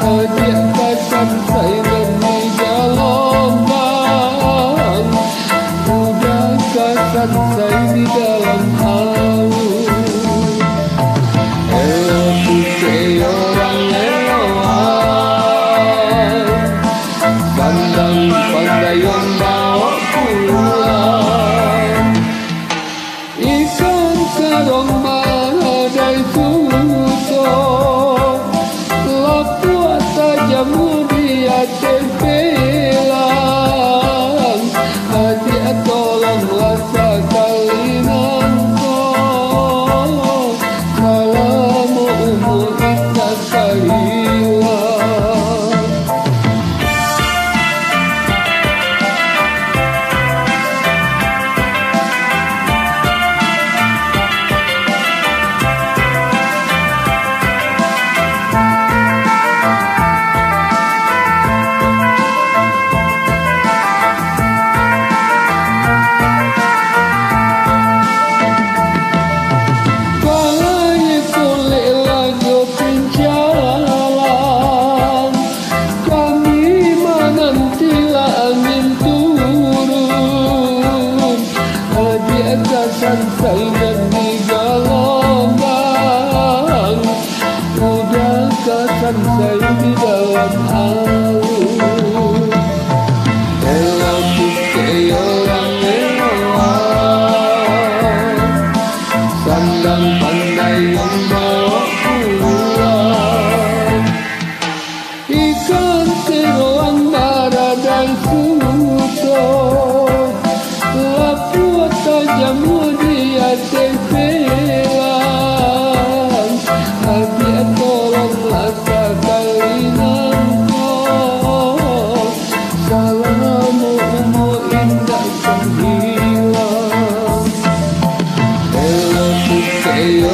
Dia katakan saya demi gelombang, udah katakan saya di dalam haus. Elo putih orang eloan, pandang pandai yang bawa pulang. Ikan serong mahadai susuk, lapuat tajam dia tempelang. Adik tolonglah sekali nanto, kalau umur kita kehilang. Saya di gelombang, udah katakan saya di dalam haus. Elo putih orang eloan, sandang pandai yang bawa pulang. Ikan seruan marah dan susuk, lapuat tajam dia tempelang. Adik tolonglah sekali nanto, salahmu umur indah kan hilang. Elo putih